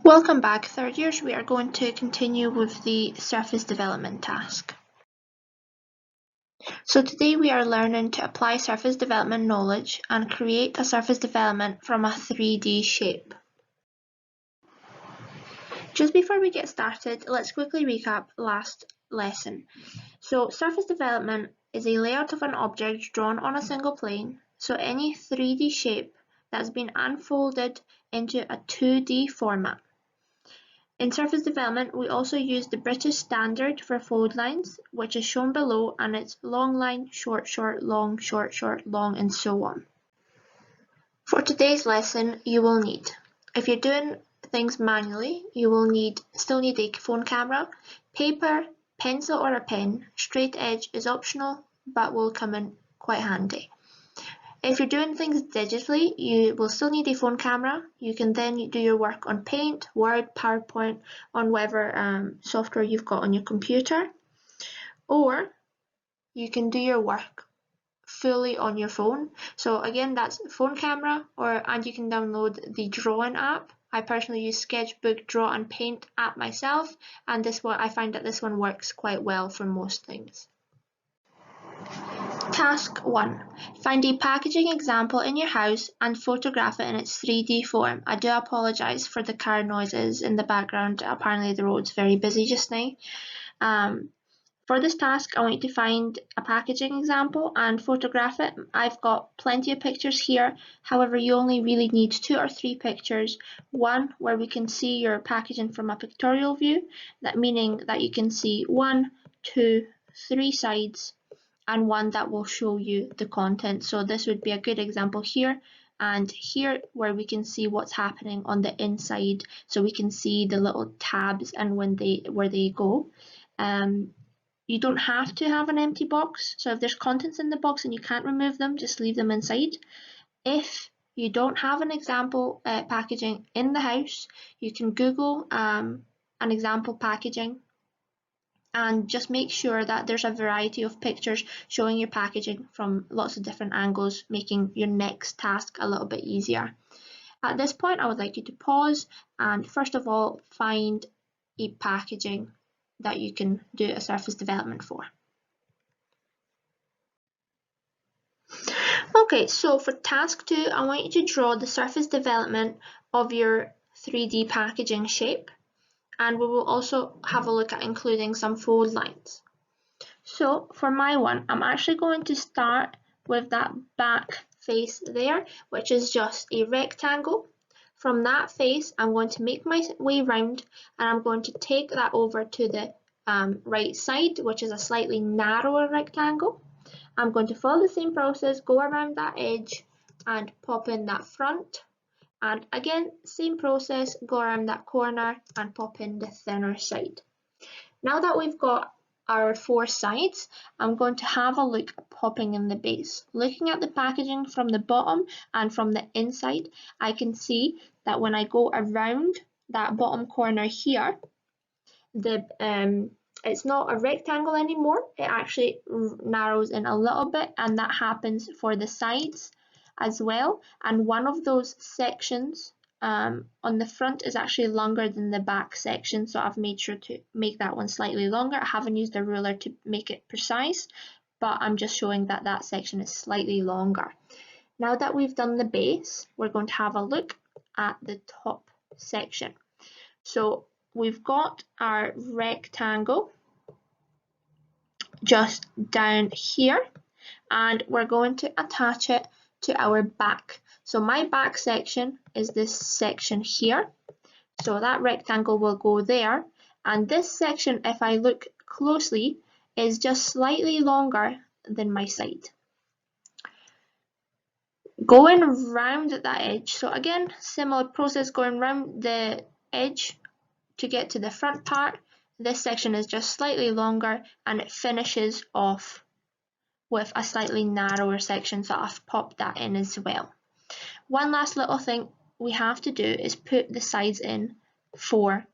Welcome back, third years. We are going to continue with the surface development task. So today we are learning to apply surface development knowledge and create a surface development from a 3D shape. Just before we get started, let's quickly recap last lesson. So surface development is a layout of an object drawn on a single plane, so any 3D shape that's been unfolded into a 2D format. In surface development, we also use the British standard for fold lines, which is shown below, and it's long line, short, short, long, short, short, long, and so on. For today's lesson, you will need, if you're doing things manually, you will still need a phone camera, paper, pencil or a pen. Straight edge is optional, but will come in quite handy. If you're doing things digitally, you will still need a phone camera. You can then do your work on Paint, Word, PowerPoint, on whatever software you've got on your computer. Or you can do your work fully on your phone. So again, that's phone camera, and you can download the drawing app. I personally use Sketchbook, Draw and Paint app myself, and I find that this one works quite well for most things. Task 1. Find a packaging example in your house and photograph it in its 3D form. I do apologise for the car noises in the background. Apparently the road's very busy just now. For this task, I want you to find a packaging example and photograph it. I've got plenty of pictures here. However, you only really need 2 or 3 pictures. One where we can see your packaging from a pictorial view, meaning that you can see 1, 2, 3 sides, and one that will show you the content. So this would be a good example here and here, where we can see what's happening on the inside, so we can see the little tabs and where they go. You don't have to have an empty box, so if there's contents in the box and you can't remove them, just leave them inside. If you don't have an example packaging in the house, you can Google an example packaging and just make sure that there's a variety of pictures showing your packaging from lots of different angles, making your next task a little bit easier. At this point, I would like you to pause and first of all find a packaging that you can do a surface development for. Okay, so for task 2, I want you to draw the surface development of your 3D packaging shape, and we will also have a look at including some fold lines. So for my one, I'm actually going to start with that back face there, which is just a rectangle. From that face, I'm going to make my way round, and I'm going to take that over to the right side, which is a slightly narrower rectangle. I'm going to follow the same process, go around that edge and pop in that front. And again, same process, go around that corner and pop in the thinner side. Now that we've got our 4 sides, I'm going to have a look at popping in the base. Looking at the packaging from the bottom and from the inside, I can see that when I go around that bottom corner here, it's not a rectangle anymore. It actually narrows in a little bit, and that happens for the sides as well. And one of those sections on the front is actually longer than the back section, so I've made sure to make that one slightly longer. I haven't used a ruler to make it precise, but I'm just showing that that section is slightly longer. Now that we've done the base, we're going to have a look at the top section. So we've got our rectangle just down here, and we're going to attach it to our back. So my back section is this section here. So that rectangle will go there, and this section, if I look closely, is just slightly longer than my side. Going round that edge, so again, similar process, going round the edge to get to the front part. This section is just slightly longer, and it finishes off with a slightly narrower section, so I've popped that in as well. One last little thing we have to do is put the sides in for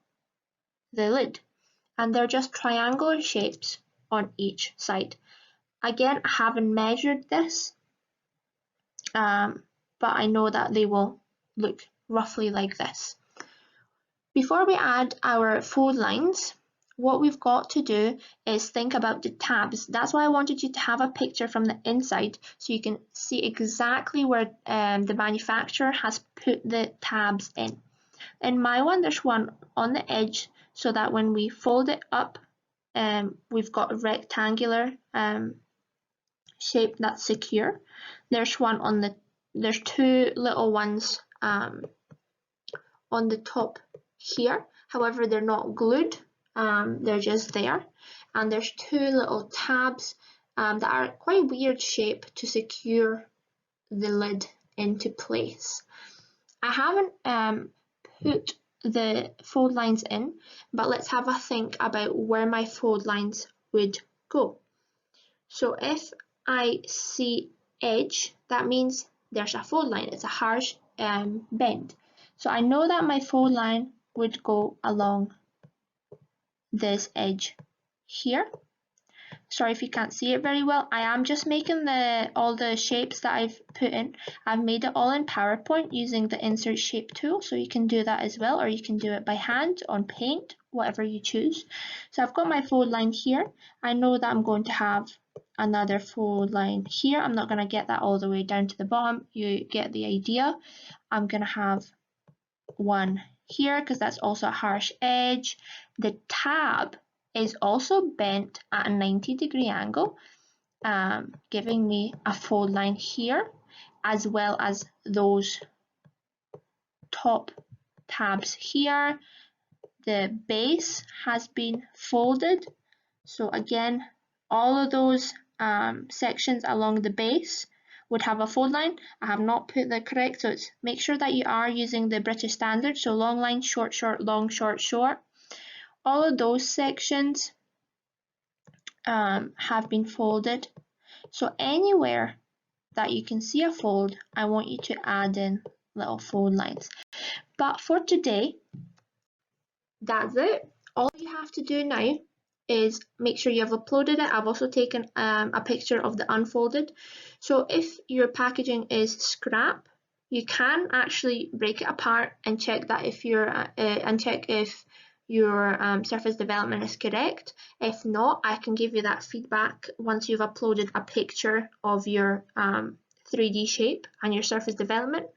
the lid, and they're just triangular shapes on each side. Again, I haven't measured this, but I know that they will look roughly like this. Before we add our fold lines, what we've got to do is think about the tabs. That's why I wanted you to have a picture from the inside so you can see exactly where the manufacturer has put the tabs in. In my one, there's one on the edge so that when we fold it up, we've got a rectangular shape that's secure. There's two little ones on the top here. However, they're not glued, they're just there. And there's two little tabs that are quite weird shape to secure the lid into place. I haven't put the fold lines in, but let's have a think about where my fold lines would go. So if I see edge, that means there's a fold line. It's a harsh bend. So I know that my fold line would go along this edge here. Sorry if you can't see it very well. I am just making all the shapes that I've put in. I've made it all in PowerPoint using the insert shape tool, so you can do that as well, or you can do it by hand on paint, whatever you choose. So I've got my fold line here. I know that I'm going to have another fold line here. I'm not going to get that all the way down to the bottom. You get the idea. I'm going to have one here because that's also a harsh edge. The tab is also bent at a 90-degree angle, giving me a fold line here, as well as those top tabs here. The base has been folded, so again, all of those sections along the base would have a fold line. I have not put the correct, so make sure that you are using the British standard, so long line, short, short, long, short, short. All of those sections have been folded. So anywhere that you can see a fold, I want you to add in little fold lines. But for today, that's it. All you have to do now is make sure you have uploaded it. I've also taken a picture of the unfolded. So if your packaging is scrap, you can actually break it apart and check that if your surface development is correct. If not, I can give you that feedback once you've uploaded a picture of your 3D shape and your surface development.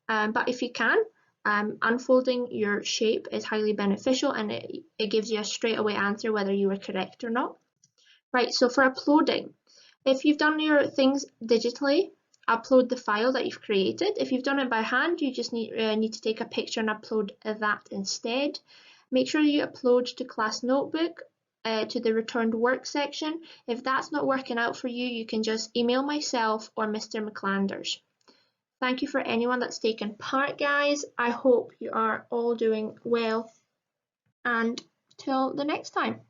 But if you can, unfolding your shape is highly beneficial, and it gives you a straightaway answer whether you were correct or not. Right, so for uploading, if you've done your things digitally, upload the file that you've created. If you've done it by hand, you just need to take a picture and upload that instead. Make sure you upload to Class Notebook, to the returned work section. If that's not working out for you, you can just email myself or Mr. McClanders. Thank you for anyone that's taken part, guys. I hope you are all doing well, and till the next time.